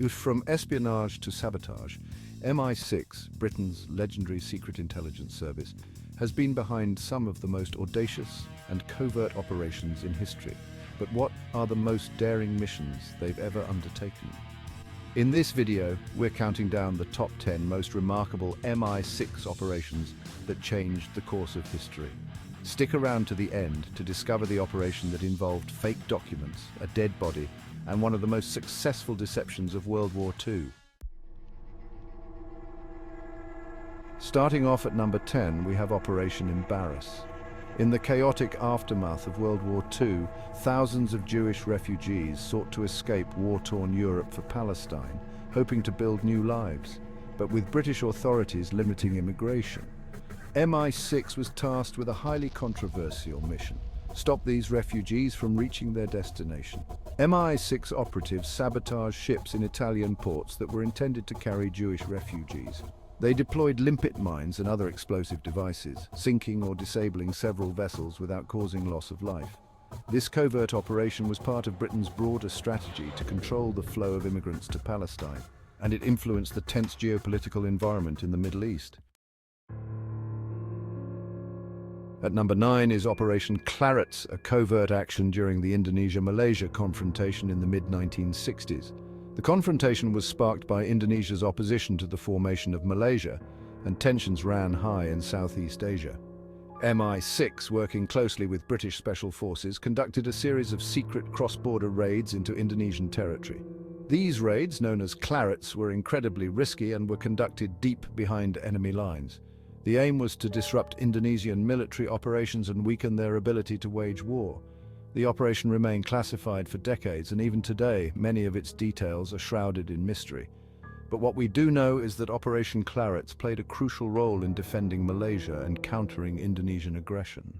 From espionage to sabotage, MI6, Britain's legendary secret intelligence service, has been behind some of the most audacious and covert operations in history. But what are the most daring missions they've ever undertaken? In this video, we're counting down the top 10 most remarkable MI6 operations that changed the course of history. Stick around to the end to discover the operation that involved fake documents, a dead body, and one of the most successful deceptions of World War II. Starting off at number 10, we have Operation Baris. In the chaotic aftermath of World War II, thousands of Jewish refugees sought to escape war-torn Europe for Palestine, hoping to build new lives, but with British authorities limiting immigration. MI6 was tasked with a highly controversial mission: stop these refugees from reaching their destination. MI6 operatives sabotaged ships in Italian ports that were intended to carry Jewish refugees. They deployed limpet mines and other explosive devices, sinking or disabling several vessels without causing loss of life. This covert operation was part of Britain's broader strategy to control the flow of immigrants to Palestine, and it influenced the tense geopolitical environment in the Middle East. At number 9 is Operation Clarets, a covert action during the Indonesia-Malaysia confrontation in the mid-1960s. The confrontation was sparked by Indonesia's opposition to the formation of Malaysia, and tensions ran high in Southeast Asia. MI6, working closely with British Special Forces, conducted a series of secret cross-border raids into Indonesian territory. These raids, known as Clarets, were incredibly risky and were conducted deep behind enemy lines. The aim was to disrupt Indonesian military operations and weaken their ability to wage war. The operation remained classified for decades, and even today, many of its details are shrouded in mystery. But what we do know is that Operation Clarets played a crucial role in defending Malaysia and countering Indonesian aggression.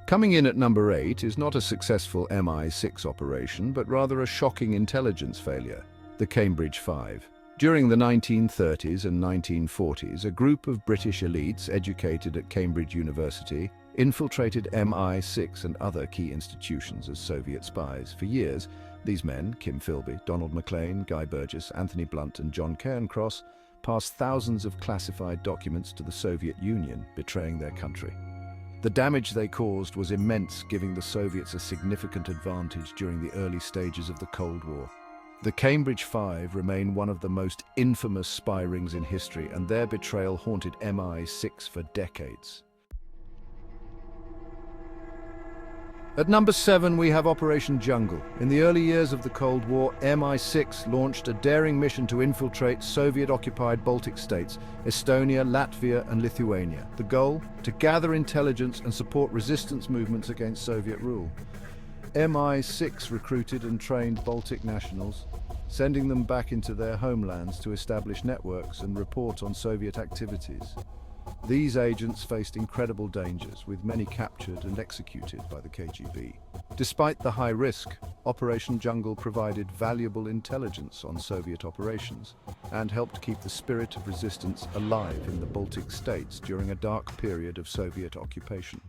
Coming in at number 8 is not a successful MI6 operation, but rather a shocking intelligence failure: the Cambridge Five. During the 1930s and 1940s, a group of British elites educated at Cambridge University infiltrated MI6 and other key institutions as Soviet spies. For years, these men, Kim Philby, Donald Maclean, Guy Burgess, Anthony Blunt and John Cairncross, passed thousands of classified documents to the Soviet Union, betraying their country. The damage they caused was immense, giving the Soviets a significant advantage during the early stages of the Cold War. The Cambridge Five remain one of the most infamous spy rings in history, and their betrayal haunted MI6 for decades. At number 7, we have Operation Jungle. In the early years of the Cold War, MI6 launched a daring mission to infiltrate Soviet-occupied Baltic states, Estonia, Latvia and Lithuania. The goal? To gather intelligence and support resistance movements against Soviet rule. MI6 recruited and trained Baltic nationals, sending them back into their homelands to establish networks and report on Soviet activities. These agents faced incredible dangers, with many captured and executed by the KGB. Despite the high risk, Operation Jungle provided valuable intelligence on Soviet operations and helped keep the spirit of resistance alive in the Baltic states during a dark period of Soviet occupation.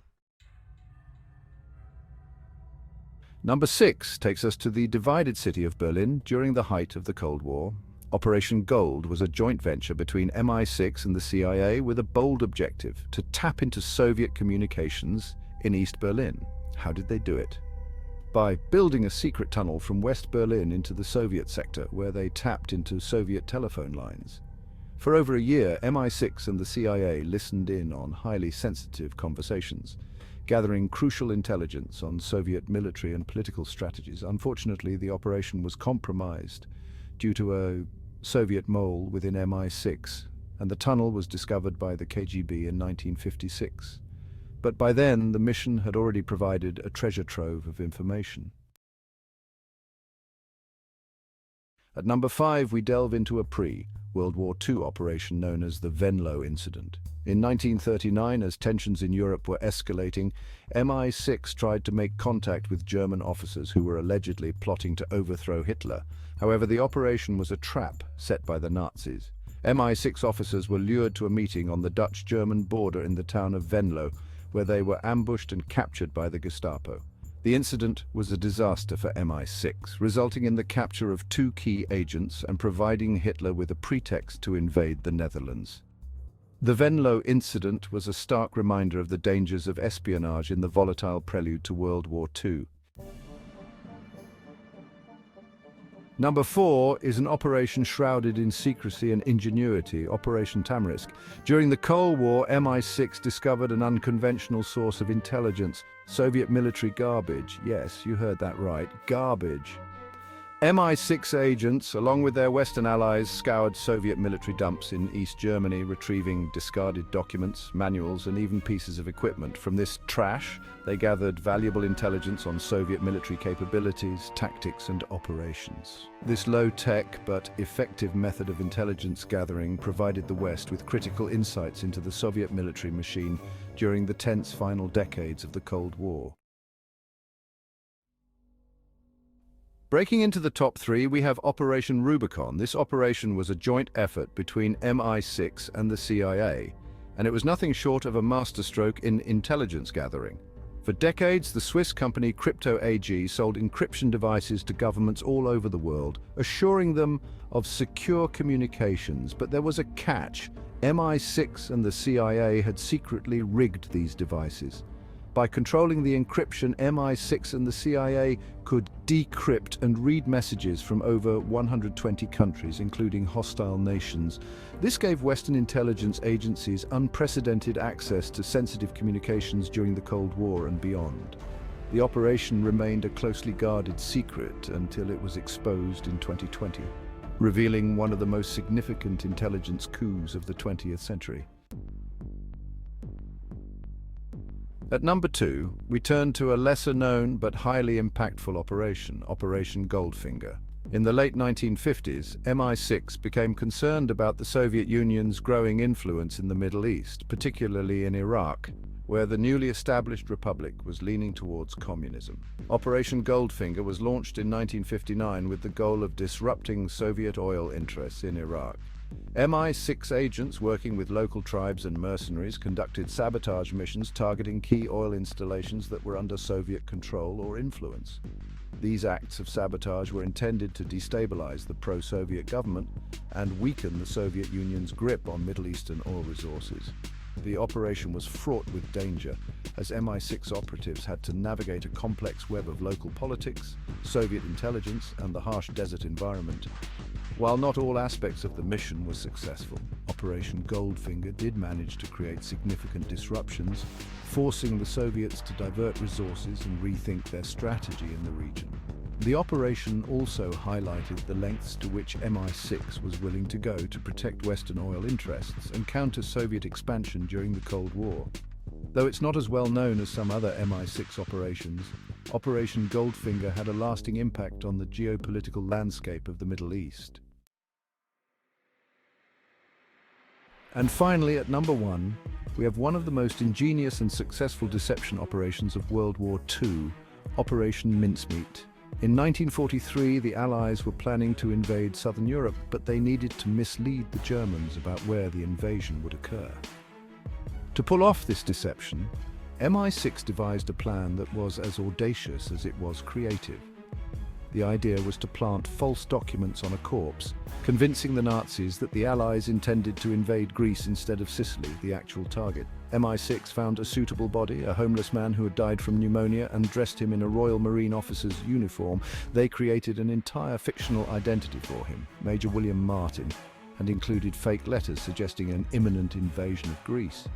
Number 6 takes us to the divided city of Berlin during the height of the Cold War. Operation Gold was a joint venture between MI6 and the CIA with a bold objective: to tap into Soviet communications in East Berlin. How did they do it? By building a secret tunnel from West Berlin into the Soviet sector, where they tapped into Soviet telephone lines. For over a year, MI6 and the CIA listened in on highly sensitive conversations, gathering crucial intelligence on Soviet military and political strategies. Unfortunately, the operation was compromised due to a Soviet mole within MI6, and the tunnel was discovered by the KGB in 1956. But by then, the mission had already provided a treasure trove of information. At number 5, we delve into a pre-World War II operation known as the Veno Incident. In 1939, as tensions in Europe were escalating, MI6 tried to make contact with German officers who were allegedly plotting to overthrow Hitler. However, the operation was a trap set by the Nazis. MI6 officers were lured to a meeting on the Dutch-German border in the town of Venlo, where they were ambushed and captured by the Gestapo. The incident was a disaster for MI6, resulting in the capture of 2 key agents and providing Hitler with a pretext to invade the Netherlands. The Veno Incident was a stark reminder of the dangers of espionage in the volatile prelude to World War II. Number 4 is an operation shrouded in secrecy and ingenuity, Operation Tamarisk. During the Cold War, MI6 discovered an unconventional source of intelligence, Soviet military garbage. Yes, you heard that right, garbage. MI6 agents, along with their Western allies, scoured Soviet military dumps in East Germany, retrieving discarded documents, manuals, and even pieces of equipment. From this trash, they gathered valuable intelligence on Soviet military capabilities, tactics, and operations. This low-tech but effective method of intelligence gathering provided the West with critical insights into the Soviet military machine during the tense final decades of the Cold War. Breaking into the top 3, we have Operation Rubicon. This operation was a joint effort between MI6 and the CIA, and it was nothing short of a masterstroke in intelligence gathering. For decades, the Swiss company Crypto AG sold encryption devices to governments all over the world, assuring them of secure communications. But there was a catch. MI6 and the CIA had secretly rigged these devices. By controlling the encryption, MI6 and the CIA could decrypt and read messages from over 120 countries, including hostile nations. This gave Western intelligence agencies unprecedented access to sensitive communications during the Cold War and beyond. The operation remained a closely guarded secret until it was exposed in 2020, revealing one of the most significant intelligence coups of the 20th century. At number 2, we turn to a lesser-known but highly impactful operation, Operation Goldfinger. In the late 1950s, MI6 became concerned about the Soviet Union's growing influence in the Middle East, particularly in Iraq, where the newly established republic was leaning towards communism. Operation Goldfinger was launched in 1959 with the goal of disrupting Soviet oil interests in Iraq. MI6 agents working with local tribes and mercenaries conducted sabotage missions targeting key oil installations that were under Soviet control or influence. These acts of sabotage were intended to destabilize the pro-Soviet government and weaken the Soviet Union's grip on Middle Eastern oil resources. The operation was fraught with danger, as MI6 operatives had to navigate a complex web of local politics, Soviet intelligence, and the harsh desert environment. While not all aspects of the mission were successful, Operation Goldfinger did manage to create significant disruptions, forcing the Soviets to divert resources and rethink their strategy in the region. The operation also highlighted the lengths to which MI6 was willing to go to protect Western oil interests and counter Soviet expansion during the Cold War. Though it's not as well known as some other MI6 operations, Operation Goldfinger had a lasting impact on the geopolitical landscape of the Middle East. And finally, at number 1, we have one of the most ingenious and successful deception operations of World War II, Operation Mincemeat. In 1943, the Allies were planning to invade southern Europe, but they needed to mislead the Germans about where the invasion would occur. To pull off this deception, MI6 devised a plan that was as audacious as it was creative. The idea was to plant false documents on a corpse, convincing the Nazis that the Allies intended to invade Greece instead of Sicily, the actual target. MI6 found a suitable body, a homeless man who had died from pneumonia, and dressed him in a Royal Marine officer's uniform. They created an entire fictional identity for him, Major William Martin, and included fake letters suggesting an imminent invasion of Greece.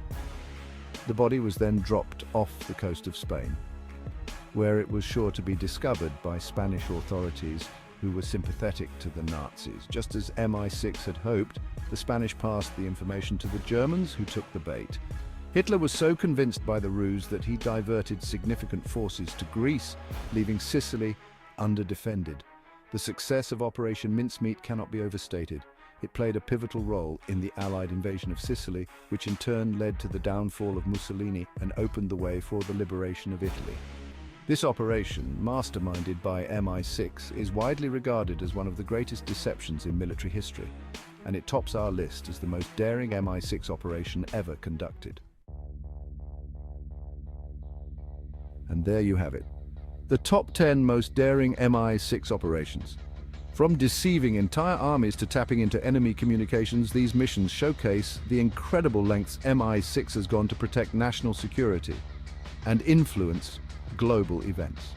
The body was then dropped off the coast of Spain, where it was sure to be discovered by Spanish authorities who were sympathetic to the Nazis. Just as MI6 had hoped, the Spanish passed the information to the Germans, who took the bait. Hitler was so convinced by the ruse that he diverted significant forces to Greece, leaving Sicily underdefended. The success of Operation Mincemeat cannot be overstated. It played a pivotal role in the Allied invasion of Sicily, which in turn led to the downfall of Mussolini and opened the way for the liberation of Italy. This operation, masterminded by MI6, is widely regarded as one of the greatest deceptions in military history, and it tops our list as the most daring MI6 operation ever conducted. And there you have it, The top 10 most daring MI6 operations. From deceiving entire armies to tapping into enemy communications, these missions showcase the incredible lengths MI6 has gone to protect national security and influence global events.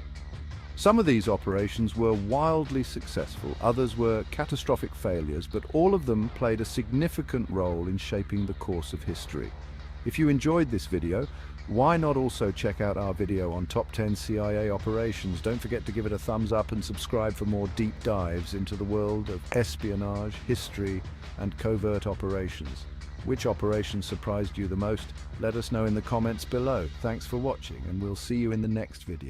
Some of these operations were wildly successful, others were catastrophic failures, but all of them played a significant role in shaping the course of history. If you enjoyed this video, why not also check out our video on top 10 CIA operations? Don't forget to give it a thumbs up and subscribe for more deep dives into the world of espionage, history, and covert operations. Which operation surprised you the most? Let us know in the comments below. Thanks for watching, and we'll see you in the next video.